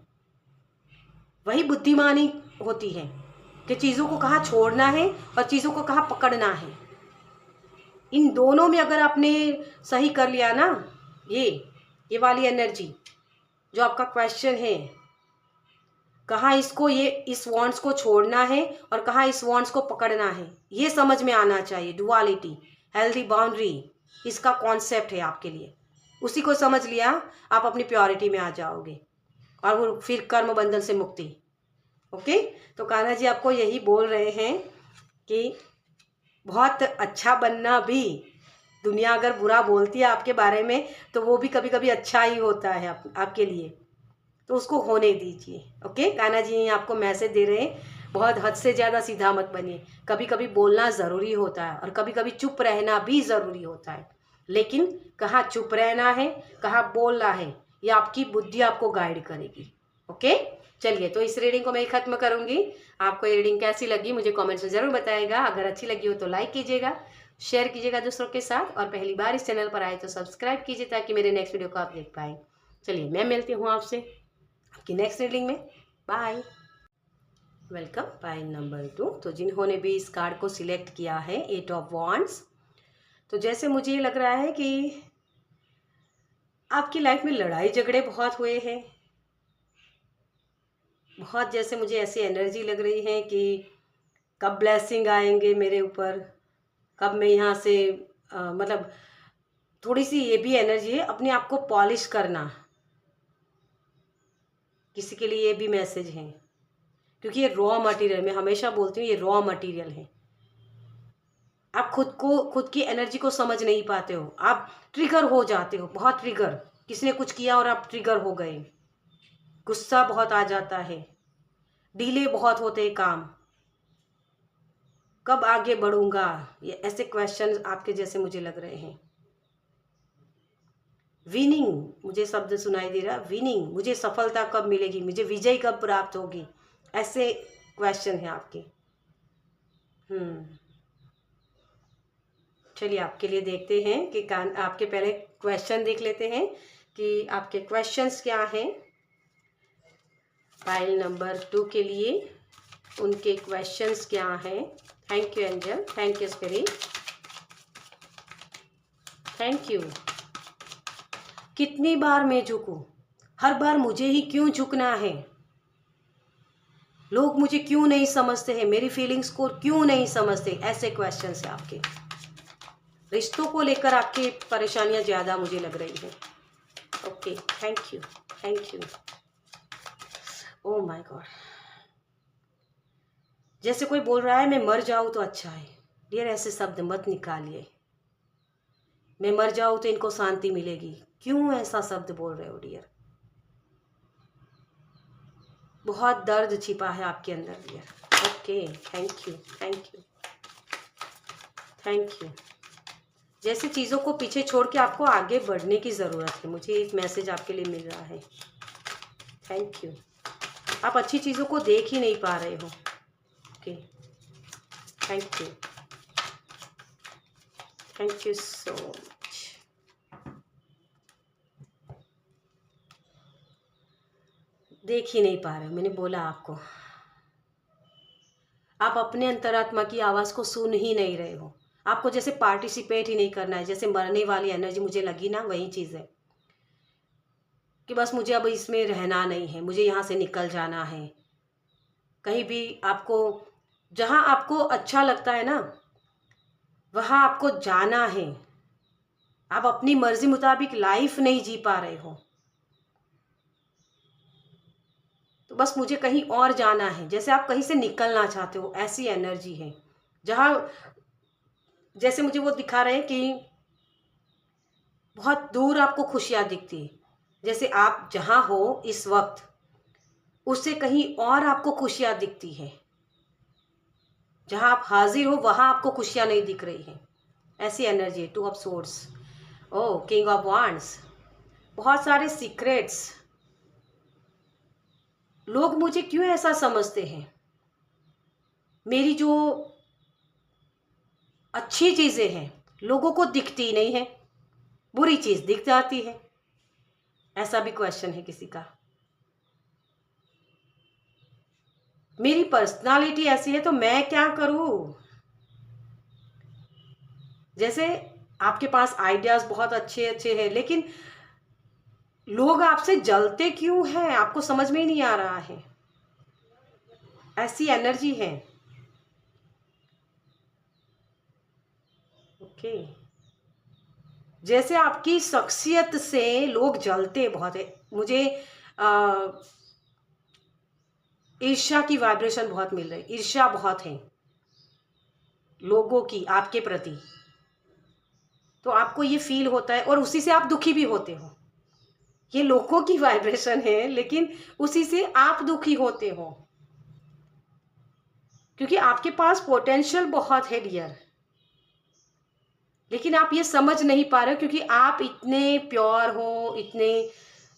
वही बुद्धिमानी होती है कि चीज़ों को कहाँ छोड़ना है और चीज़ों को कहाँ पकड़ना है। इन दोनों में अगर आपने सही कर लिया ना, ये वाली एनर्जी जो आपका क्वेश्चन है, कहाँ इसको इस वॉन्ट्स को छोड़ना है और कहाँ इस वॉन्ट्स को पकड़ना है, ये समझ में आना चाहिए। डुअलिटी, हेल्दी बाउंड्री, इसका कॉन्सेप्ट है आपके लिए। उसी को समझ लिया, आप अपनी प्योरिटी में आ जाओगे और वो फिर कर्म बंधन से मुक्ति। ओके, तो कान्हा जी आपको यही बोल रहे हैं कि बहुत अच्छा बनना भी, दुनिया अगर बुरा बोलती है आपके बारे में तो वो भी कभी कभी अच्छा ही होता है आपके लिए, तो उसको होने दीजिए। ओके, कान्हा जी आपको मैसेज दे रहे हैं, बहुत हद से ज़्यादा सीधा मत बनिए। कभी कभी बोलना ज़रूरी होता है और कभी कभी चुप रहना भी ज़रूरी होता है, लेकिन कहाँ चुप रहना है कहाँ बोलना है, ये आपकी बुद्धि आपको गाइड करेगी। ओके, चलिए, तो इस रीडिंग को मैं ख़त्म करूँगी। आपको ये रीडिंग कैसी लगी मुझे कमेंट्स में ज़रूर बताइएगा। अगर अच्छी लगी हो तो लाइक कीजिएगा, शेयर कीजिएगा दूसरों के साथ, और पहली बार इस चैनल पर आए तो सब्सक्राइब कीजिए ताकि मेरे नेक्स्ट वीडियो को आप देख पाएँ। चलिए, मैं मिलती हूँ आपसे आपकी नेक्स्ट रीडिंग में। Bye, welcome. Pile number 2। तो जिन्होंने भी इस कार्ड को सिलेक्ट किया है, 8 ऑफ वॉन्ड्स, तो जैसे मुझे लग रहा है कि आपकी लाइफ में लड़ाई झगड़े बहुत हुए हैं। बहुत, जैसे मुझे ऐसी एनर्जी लग रही है कि कब ब्लेसिंग आएंगे मेरे ऊपर, कब मैं यहाँ से मतलब थोड़ी सी ये भी एनर्जी है अपने आप को पॉलिश करना। किसी के लिए ये भी मैसेज है, क्योंकि ये रॉ मटेरियल, मैं हमेशा बोलती हूँ ये रॉ मटेरियल है। आप खुद की एनर्जी को समझ नहीं पाते हो, आप ट्रिगर हो जाते हो, बहुत ट्रिगर। किसी ने कुछ किया और आप ट्रिगर हो गए, गुस्सा बहुत आ जाता है, डिले बहुत होते हैं काम, कब आगे बढ़ूंगा, ये ऐसे क्वेश्चन आपके जैसे मुझे लग रहे हैं। विनिंग, मुझे शब्द सुनाई दे रहा, विनिंग, मुझे सफलता कब मिलेगी, मुझे विजय कब प्राप्त होगी, ऐसे क्वेश्चन है आपके। चलिए, आपके लिए देखते हैं कि आपके पहले क्वेश्चन देख लेते हैं कि आपके क्वेश्चंस क्या हैं। पाइल नंबर 2 के लिए उनके क्वेश्चंस क्या हैं। Thank you angel, thank you spirit, thank you. कितनी बार मैं झुकूं, हर बार मुझे ही क्यों झुकना है, लोग मुझे क्यों नहीं समझते हैं, मेरी फीलिंग्स को क्यों नहीं समझते, ऐसे क्वेश्चंस हैं आपके। रिश्तों को लेकर आपकी परेशानियां ज़्यादा मुझे लग रही हैं। Okay, thank you, thank you. Oh my God, जैसे कोई बोल रहा है मैं मर जाऊं तो अच्छा है। डियर, ऐसे शब्द मत निकालिए। मैं मर जाऊं तो इनको शांति मिलेगी, क्यों ऐसा शब्द बोल रहे हो डियर? बहुत दर्द छिपा है आपके अंदर dear. Okay, thank you, thank you, thank you. जैसे चीज़ों को पीछे छोड़ के आपको आगे बढ़ने की ज़रूरत है, मुझे एक मैसेज आपके लिए मिल रहा है। Thank you. आप अच्छी चीज़ों को देख ही नहीं पा रहे हो। Okay, thank you, thank you so much. देख ही नहीं पा रहे हो, मैंने बोला आपको। आप अपने अंतरात्मा की आवाज़ को सुन ही नहीं रहे हो। आपको जैसे पार्टिसिपेट ही नहीं करना है, जैसे मरने वाली एनर्जी मुझे लगी ना, वही चीज़ है कि बस मुझे अब इसमें रहना नहीं है, मुझे यहाँ से निकल जाना है। कहीं भी आपको, जहाँ आपको अच्छा लगता है ना, वहाँ आपको जाना है। आप अपनी मर्जी मुताबिक लाइफ नहीं जी पा रहे हो, तो बस मुझे कहीं और जाना है, जैसे आप कहीं से निकलना चाहते हो, ऐसी एनर्जी है। जहाँ जैसे मुझे वो दिखा रहे हैं कि बहुत दूर आपको खुशियाँ दिखती है, जैसे आप जहाँ हो इस वक्त उससे कहीं और आपको खुशियाँ दिखती है। जहाँ आप हाजिर हो वहाँ आपको खुशियाँ नहीं दिख रही हैं, ऐसी एनर्जी है। Two of swords, oh king of wands, बहुत सारे सीक्रेट्स। लोग मुझे क्यों ऐसा समझते हैं? मेरी जो अच्छी चीज़ें हैं लोगों को दिखती नहीं है, बुरी चीज़ दिख जाती है। ऐसा भी क्वेश्चन है किसी का। मेरी पर्सनालिटी ऐसी है तो मैं क्या करूं? जैसे आपके पास आइडियाज बहुत अच्छे अच्छे हैं, लेकिन लोग आपसे जलते क्यों हैं आपको समझ में ही नहीं आ रहा है। ऐसी एनर्जी है। ओके, जैसे आपकी शख्सियत से लोग जलते बहुत है। मुझे ईर्ष्या की वाइब्रेशन बहुत मिल रही है, ईर्ष्या बहुत है लोगों की आपके प्रति। तो आपको ये फील होता है और उसी से आप दुखी भी होते हो। ये लोगों की वाइब्रेशन है, लेकिन उसी से आप दुखी होते हो, क्योंकि आपके पास पोटेंशियल बहुत है डियर, लेकिन आप ये समझ नहीं पा रहे हो क्योंकि आप इतने प्योर हो, इतने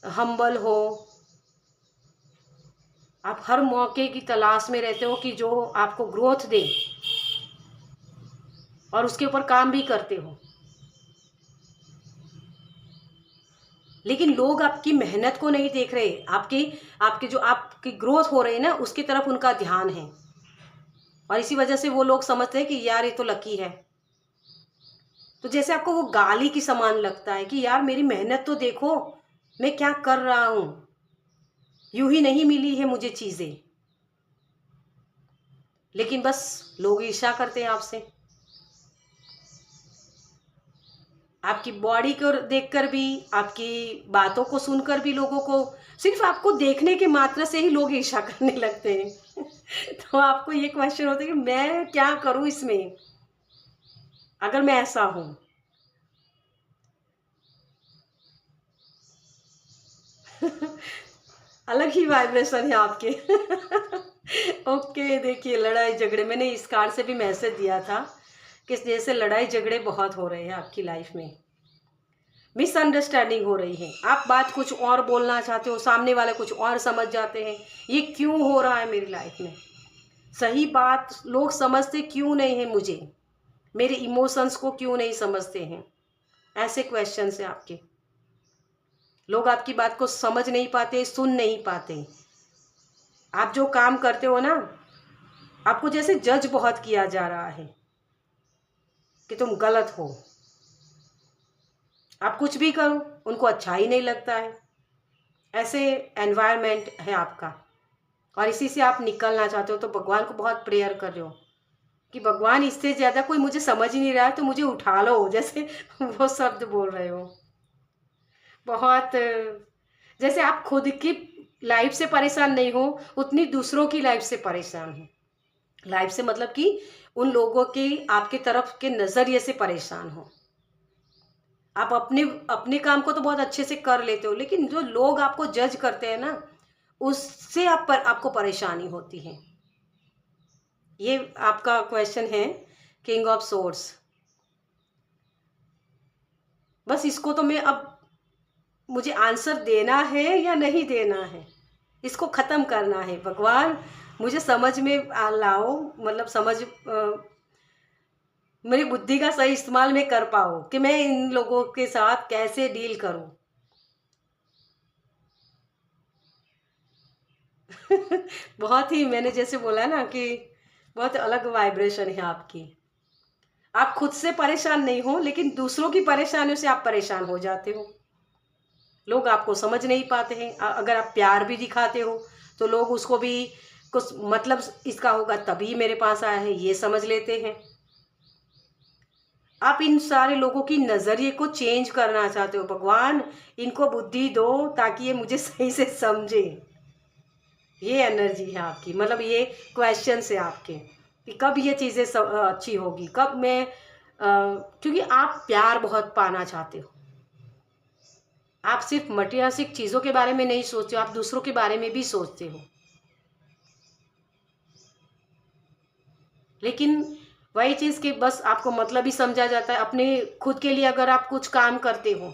हम्बल हो। आप हर मौके की तलाश में रहते हो कि जो आपको ग्रोथ दे, और उसके ऊपर काम भी करते हो। लेकिन लोग आपकी मेहनत को नहीं देख रहे, आपकी आपकी जो आपकी ग्रोथ हो रही है ना, उसकी तरफ उनका ध्यान है। और इसी वजह से वो लोग समझते हैं कि यार ये तो लकी है। तो जैसे आपको वो गाली की समान लगता है कि यार मेरी मेहनत तो देखो, मैं क्या कर रहा हूं, यूं ही नहीं मिली है मुझे चीजें। लेकिन बस लोग ईर्ष्या करते हैं आपसे। आपकी बॉडी को देखकर भी, आपकी बातों को सुनकर भी लोगों को, सिर्फ आपको देखने के मात्र से ही लोग ईर्ष्या करने लगते हैं। तो आपको ये क्वेश्चन होता है कि मैं क्या करूं इसमें, अगर मैं ऐसा हूं। अलग ही वाइब्रेशन है आपके। ओके, देखिए लड़ाई झगड़े, मैंने इस कार्ड से भी मैसेज दिया था कि जैसे लड़ाई झगड़े बहुत हो रहे हैं आपकी लाइफ में, मिसअंडरस्टैंडिंग हो रही है। आप बात कुछ और बोलना चाहते हो, सामने वाले कुछ और समझ जाते हैं। ये क्यों हो रहा है मेरी लाइफ में? सही बात लोग समझते क्यों नहीं है मुझे, मेरे इमोशंस को क्यों नहीं समझते हैं? ऐसे क्वेश्चन है आपके। लोग आपकी बात को समझ नहीं पाते, सुन नहीं पाते। आप जो काम करते हो ना, आपको जैसे जज बहुत किया जा रहा है कि तुम गलत हो। आप कुछ भी करो उनको अच्छा ही नहीं लगता है। ऐसे एनवायरनमेंट है आपका, और इसी से आप निकलना चाहते हो। तो भगवान को बहुत प्रेयर कर रहे हो कि भगवान इससे ज़्यादा कोई मुझे समझ ही नहीं रहा है तो मुझे उठा लो, जैसे वो शब्द बोल रहे हो। बहुत जैसे आप खुद की लाइफ से परेशान नहीं हो, उतनी दूसरों की लाइफ से परेशान हो। लाइफ से मतलब कि उन लोगों की आपके तरफ के नज़रिए से परेशान हो। आप अपने अपने काम को तो बहुत अच्छे से कर लेते हो, लेकिन जो लोग आपको जज करते हैं ना, उससे आपको परेशानी होती है। ये आपका क्वेश्चन है, किंग ऑफ सोर्स। बस इसको तो मैं अब, मुझे आंसर देना है या नहीं देना है, इसको ख़त्म करना है। भगवान मुझे समझ में लाओ, मतलब मेरी बुद्धि का सही इस्तेमाल मैं कर पाऊँ कि मैं इन लोगों के साथ कैसे डील करूँ। बहुत ही, मैंने जैसे बोला ना कि बहुत अलग वाइब्रेशन है आपकी। आप खुद से परेशान नहीं हो, लेकिन दूसरों की परेशानियों से आप परेशान हो जाते हो। लोग आपको समझ नहीं पाते हैं। अगर आप प्यार भी दिखाते हो तो लोग उसको भी कुछ मतलब इसका होगा तभी मेरे पास आया है, ये समझ लेते हैं। आप इन सारे लोगों की नज़रिए को चेंज करना चाहते हो। भगवान इनको बुद्धि दो ताकि ये मुझे सही से समझे। ये एनर्जी है आपकी, मतलब ये क्वेश्चन है आपके कि कब ये चीज़ें अच्छी होगी, कब मैं क्योंकि आप प्यार बहुत पाना चाहते हो। आप सिर्फ मटेरियलिस्टिक चीज़ों के बारे में नहीं सोचते हो, आप दूसरों के बारे में भी सोचते हो। लेकिन वही चीज़ कि बस आपको मतलब ही समझा जाता है। अपने खुद के लिए अगर आप कुछ काम करते हो,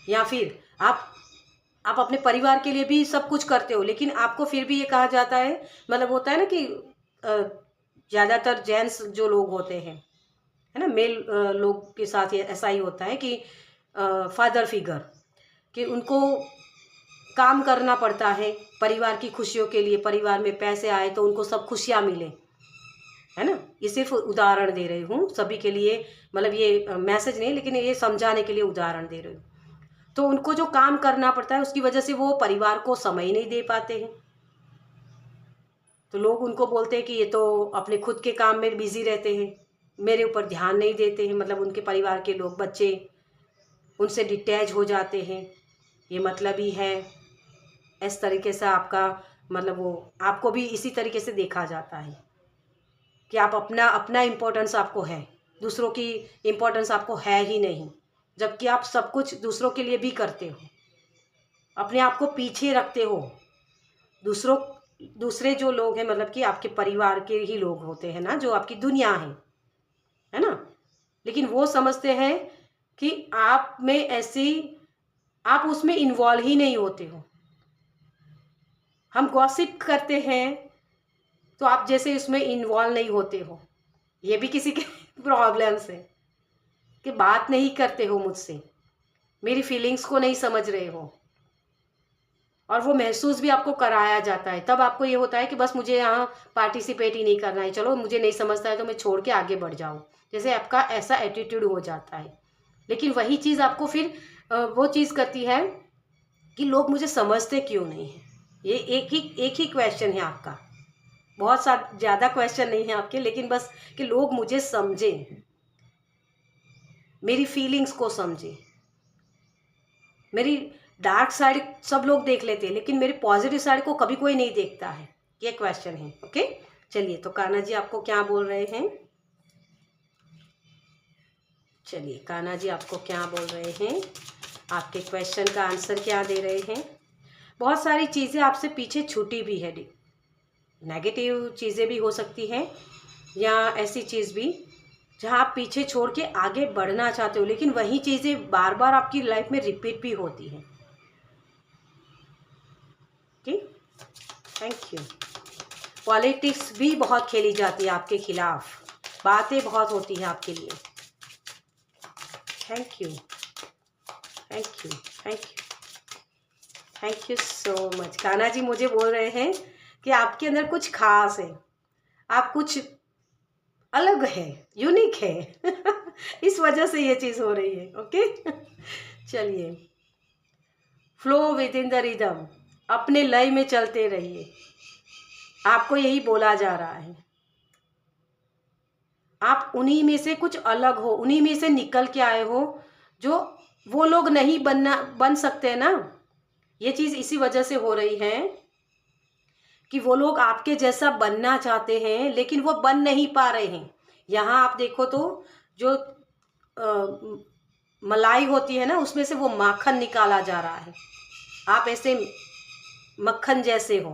या फिर आप अपने परिवार के लिए भी सब कुछ करते हो, लेकिन आपको फिर भी ये कहा जाता है, मतलब होता है ना कि ज़्यादातर जेंट्स जो लोग होते हैं, है ना, मेल लोग के साथ ये ऐसा ही होता है कि फादर फिगर, कि उनको काम करना पड़ता है परिवार की खुशियों के लिए। परिवार में पैसे आए तो उनको सब खुशियाँ मिले, है ना। ये सिर्फ उदाहरण दे रही हूँ सभी के लिए, मतलब ये मैसेज नहीं, लेकिन ये समझाने के लिए उदाहरण दे रही हूँ। तो उनको जो काम करना पड़ता है उसकी वजह से वो परिवार को समय नहीं दे पाते हैं। तो लोग उनको बोलते हैं कि ये तो अपने खुद के काम में बिजी रहते हैं, मेरे ऊपर ध्यान नहीं देते हैं। मतलब उनके परिवार के लोग, बच्चे उनसे डिटैच हो जाते हैं, ये मतलब ही है। इस तरीके से आपका मतलब वो आपको भी इसी तरीके से देखा जाता है कि आप अपना अपना इम्पोर्टेंस आपको है, दूसरों की इम्पोर्टेंस आपको है ही नहीं। जबकि आप सब कुछ दूसरों के लिए भी करते हो, अपने आप को पीछे रखते हो। दूसरे जो लोग हैं, मतलब कि आपके परिवार के ही लोग होते हैं ना, जो आपकी दुनिया है ना। लेकिन वो समझते हैं कि आप में ऐसी, आप उसमें इन्वॉल्व ही नहीं होते हो। हम गॉसिप करते हैं तो आप जैसे उसमें इन्वॉल्व नहीं होते हो। ये भी किसी के प्रॉब्लम्स है कि बात नहीं करते हो मुझसे, मेरी फीलिंग्स को नहीं समझ रहे हो, और वो महसूस भी आपको कराया जाता है। तब आपको ये होता है कि बस मुझे यहाँ पार्टिसिपेट ही नहीं करना है, चलो मुझे नहीं समझता है तो मैं छोड़ के आगे बढ़ जाऊँ, जैसे आपका ऐसा एटीट्यूड हो जाता है। लेकिन वही चीज़ आपको फिर वो चीज़ करती है कि लोग मुझे समझते क्यों नहीं हैं। ये एक ही क्वेश्चन है आपका, बहुत सा ज़्यादा क्वेश्चन नहीं है आपके, लेकिन बस कि लोग मुझे समझें, मेरी फीलिंग्स को समझें। मेरी डार्क साइड सब लोग देख लेते हैं, लेकिन मेरी पॉजिटिव साइड को कभी कोई नहीं देखता है। ये क्वेश्चन है। ओके, चलिए, तो कान्हा जी आपको क्या बोल रहे हैं? चलिए, कान्हा जी आपको क्या बोल रहे हैं, आपके क्वेश्चन का आंसर क्या दे रहे हैं? बहुत सारी चीज़ें आपसे पीछे छूटी भी है, नेगेटिव चीज़ें भी हो सकती हैं, या ऐसी चीज़ भी जहाँ आप पीछे छोड़ के आगे बढ़ना चाहते हो, लेकिन वही चीज़ें बार बार आपकी लाइफ में रिपीट भी होती हैं। ठीक, थैंक यू। पॉलिटिक्स भी बहुत खेली जाती है आपके खिलाफ, बातें बहुत होती हैं आपके लिए। Thank you, thank you, thank you, thank you so much. Kanha ji मुझे बोल रहे हैं कि आपके अंदर कुछ खास है, आप कुछ अलग है, यूनिक है। इस वजह से ये चीज़ हो रही है। ओके, चलिए, flow with in the rhythm, अपने लय में चलते रहिए, आपको यही बोला जा रहा है। आप उन्हीं में से कुछ अलग हो, उन्हीं में से निकल के आए हो, जो वो लोग नहीं बन सकते ना। ये चीज़ इसी वजह से हो रही है कि वो लोग आपके जैसा बनना चाहते हैं लेकिन वो बन नहीं पा रहे हैं। यहाँ आप देखो तो जो मलाई होती है ना, उसमें से वो माखन निकाला जा रहा है। आप ऐसे मक्खन जैसे हो,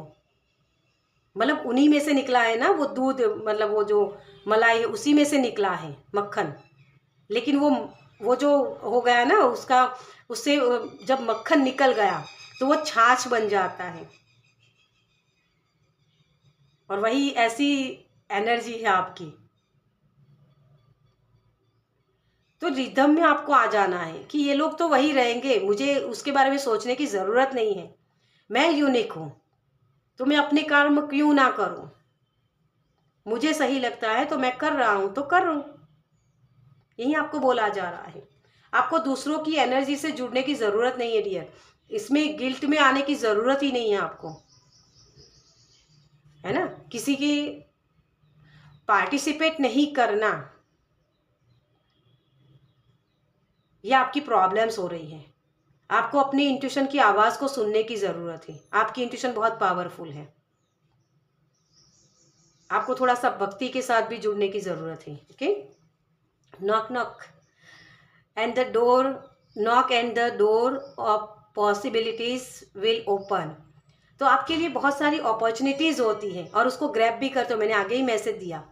मतलब उन्हीं में से निकला है ना वो दूध, मतलब वो जो मलाई है उसी में से निकला है मक्खन। लेकिन वो जो हो गया ना उसका, उससे जब मक्खन निकल गया तो वो छाछ बन जाता है। और वही ऐसी एनर्जी है आपकी। तो रिदम में आपको आ जाना है कि ये लोग तो वही रहेंगे, मुझे उसके बारे में सोचने की ज़रूरत नहीं है, मैं यूनिक हूँ, तो मैं अपने कर्म क्यों ना करूँ। मुझे सही लगता है तो मैं कर रहा हूँ तो कर रहा हूँ। यही आपको बोला जा रहा है। आपको दूसरों की एनर्जी से जुड़ने की ज़रूरत नहीं है डियर। इसमें गिल्ट में आने की ज़रूरत ही नहीं है आपको, है ना। किसी की पार्टिसिपेट नहीं करना, ये आपकी प्रॉब्लम्स हो रही है। आपको अपनी इंट्यूशन की आवाज़ को सुनने की ज़रूरत है। आपकी इंट्यूशन बहुत पावरफुल है। आपको थोड़ा सा भक्ति के साथ भी जुड़ने की ज़रूरत है। Okay, knock knock and the door, knock and the door of possibilities will open. तो आपके लिए बहुत सारी अपॉर्चुनिटीज़ होती हैं और उसको ग्रैब भी करते हो। मैंने आगे ही मैसेज दिया।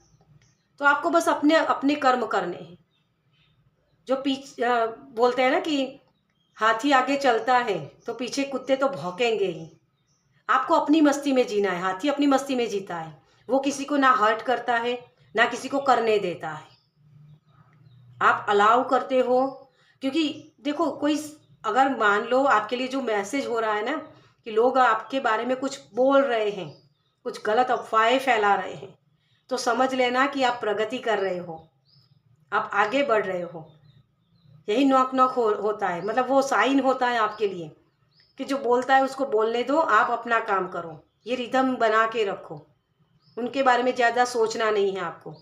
तो आपको बस अपने अपने कर्म करने हैं। जो बोलते हैं ना कि हाथी आगे चलता है तो पीछे कुत्ते तो भौंकेंगे ही। आपको अपनी मस्ती में जीना है। हाथी अपनी मस्ती में जीता है, वो किसी को ना हर्ट करता है ना किसी को करने देता है। आप अलाउ करते हो, क्योंकि देखो कोई, अगर मान लो आपके लिए जो मैसेज हो रहा है ना कि लोग आपके बारे में कुछ बोल रहे हैं, कुछ गलत अफवाहें फैला रहे हैं, तो समझ लेना कि आप प्रगति कर रहे हो, आप आगे बढ़ रहे हो। यही नॉक नॉक होता है, मतलब वो साइन होता है आपके लिए कि जो बोलता है उसको बोलने दो, आप अपना काम करो। ये रिदम बना के रखो। उनके बारे में ज़्यादा सोचना नहीं है आपको।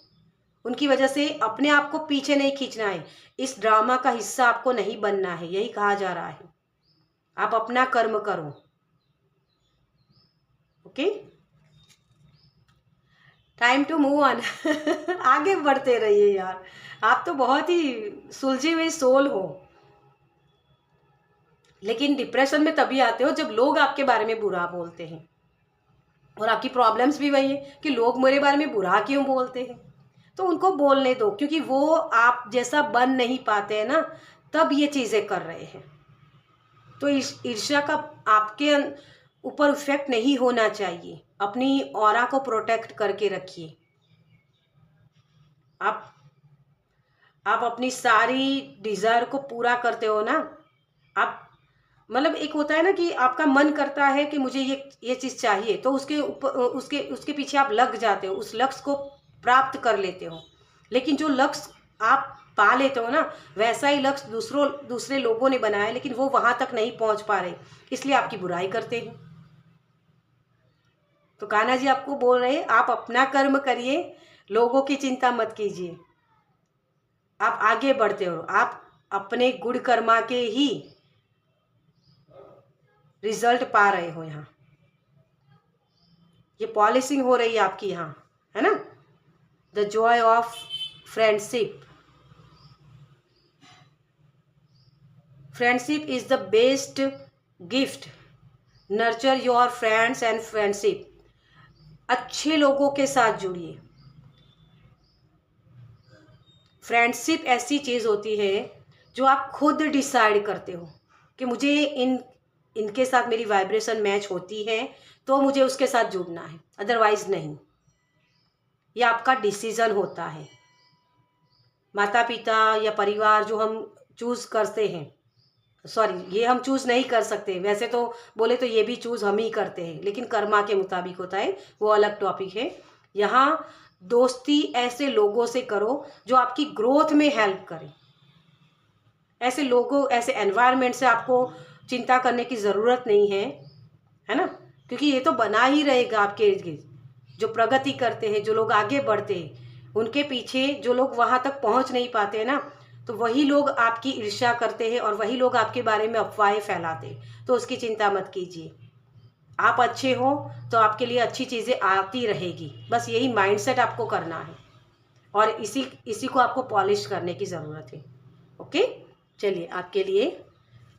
उनकी वजह से अपने आप को पीछे नहीं खींचना है। इस ड्रामा का हिस्सा आपको नहीं बनना है, यही कहा जा रहा है। आप अपना कर्म करो। Okay, time to move on. आगे बढ़ते रहिए यार। आप तो बहुत ही सुलझी हुई सोल हो, लेकिन डिप्रेशन में तभी आते हो जब लोग आपके बारे में बुरा बोलते हैं। और आपकी प्रॉब्लम्स भी वही है कि लोग मेरे बारे में बुरा क्यों बोलते हैं। तो उनको बोलने दो, क्योंकि वो आप जैसा बन नहीं पाते हैं ना, तब ये चीज़ें कर रहे हैं। तो ईर्ष्या का आपके ऊपर इफेक्ट नहीं होना चाहिए। अपनी ऑरा को प्रोटेक्ट करके रखिए। आप आप अपनी सारी डिज़ायर को पूरा करते हो ना। आप, मतलब एक होता है ना कि आपका मन करता है कि मुझे ये चीज़ चाहिए, तो उसके ऊपर उसके उसके पीछे आप लग जाते हो, उस लक्ष्य को प्राप्त कर लेते हो। लेकिन जो लक्ष्य आप पा लेते हो ना, वैसा ही लक्ष्य दूसरे लोगों ने बनाया, लेकिन वो वहाँ तक नहीं पहुँच पा रहे, इसलिए आपकी बुराई करते हैं। तो कान्हा जी आपको बोल रहे हैं, आप अपना कर्म करिए, लोगों की चिंता मत कीजिए। आप आगे बढ़ते हो, आप अपने गुण कर्मा के ही रिजल्ट पा रहे हो। यहाँ ये पॉलिशिंग हो रही है आपकी यहाँ, है ना। The Joy of friendship. Friendship is the best gift. Nurture your friends and friendship. अच्छे लोगों के साथ जुड़िए। फ्रेंडशिप ऐसी चीज़ होती है जो आप खुद डिसाइड करते हो कि मुझे इनके साथ मेरी वाइब्रेशन मैच होती है तो मुझे उसके साथ जुड़ना है, अदरवाइज नहीं। ये आपका डिसीज़न होता है। माता पिता या परिवार जो हम चूज़ करते हैं, सॉरी ये हम चूज़ नहीं कर सकते, वैसे तो बोले तो ये भी चूज़ हम ही करते हैं, लेकिन कर्मा के मुताबिक होता है, वो अलग टॉपिक है। यहाँ दोस्ती ऐसे लोगों से करो जो आपकी ग्रोथ में हेल्प करें। ऐसे लोगों, ऐसे एनवायरनमेंट से आपको चिंता करने की ज़रूरत नहीं है, है ना। क्योंकि ये तो बना ही रहेगा आपके इर्द गिर्द। जो प्रगति करते हैं, जो लोग आगे बढ़ते हैं, उनके पीछे जो लोग वहाँ तक पहुँच नहीं पाते हैं ना, तो वही लोग आपकी ईर्ष्या करते हैं और वही लोग आपके बारे में अफवाहें फैलाते हैं। तो उसकी चिंता मत कीजिए। आप अच्छे हो तो आपके लिए अच्छी चीज़ें आती रहेगी। बस यही माइंडसेट आपको करना है और इसी इसी को आपको पॉलिश करने की ज़रूरत है। ओके, चलिए आपके लिए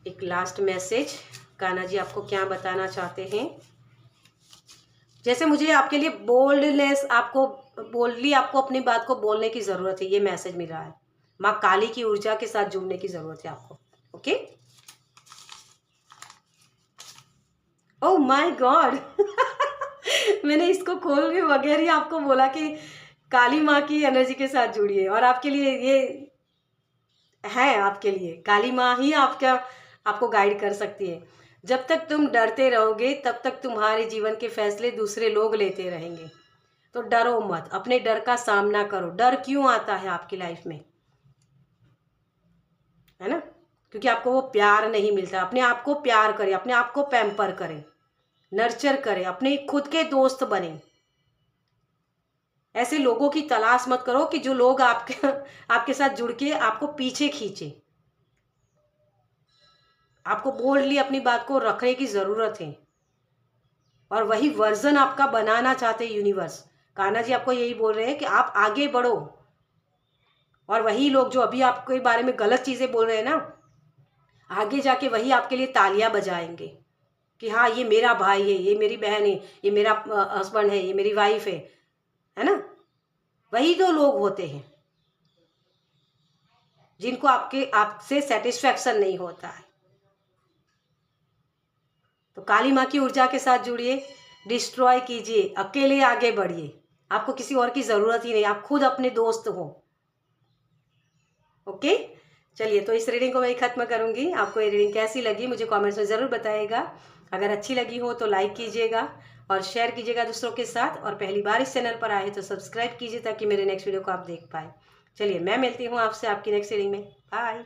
एक लास्ट मैसेज कान्हा जी आपको क्या बताना चाहते हैं। जैसे मुझे आपके लिए बोल्डनेस, आपको बोल्डली आपको अपनी बात को बोलने की ज़रूरत है, ये मैसेज मिल रहा है। माँ काली की ऊर्जा के साथ जुड़ने की ज़रूरत है आपको। ओके, ओह माय गॉड मैंने इसको खोल के बगैर ही आपको बोला कि काली माँ की एनर्जी के साथ जुड़िए, और आपके लिए ये है, आपके लिए काली माँ ही आपको गाइड कर सकती है। जब तक तुम डरते रहोगे तब तक तुम्हारे जीवन के फैसले दूसरे लोग लेते रहेंगे। तो डरो मत, अपने डर का सामना करो। डर क्यों आता है आपकी लाइफ में, है ना? क्योंकि आपको वो प्यार नहीं मिलता। अपने आप को प्यार करें, अपने आप को पैम्पर करें, नर्चर करें, अपने खुद के दोस्त बने। ऐसे लोगों की तलाश मत करो कि जो लोग आपके साथ जुड़ के आपको पीछे खींचे। आपको बोल्डली अपनी बात को रखने की ज़रूरत है और वही वर्जन आपका बनाना चाहते हैं यूनिवर्स। कान्हा जी आपको यही बोल रहे हैं कि आप आगे बढ़ो, और वही लोग जो अभी आपके बारे में गलत चीज़ें बोल रहे हैं ना, आगे जाके वही आपके लिए तालियां बजाएंगे कि हाँ ये मेरा भाई है, ये मेरी बहन है, ये मेरा हस्बैंड है, ये मेरी वाइफ है ना? वही तो लोग होते हैं जिनको आपसे सेटिस्फैक्शन नहीं होता है। तो काली माँ की ऊर्जा के साथ जुड़िए, डिस्ट्रॉय कीजिए, अकेले आगे बढ़िए। आपको किसी और की ज़रूरत ही नहीं, आप खुद अपने दोस्त हो। ओके, चलिए तो इस रीडिंग को मैं ख़त्म करूँगी। आपको ये रीडिंग कैसी लगी मुझे कमेंट्स में ज़रूर बताइएगा। अगर अच्छी लगी हो तो लाइक कीजिएगा और शेयर कीजिएगा दूसरों के साथ, और पहली बार इस चैनल पर आए तो सब्सक्राइब कीजिए ताकि मेरे नेक्स्ट वीडियो को आप देख पाए। चलिए मैं मिलती हूँ आपसे आपकी नेक्स्ट रीडिंग में। बाय।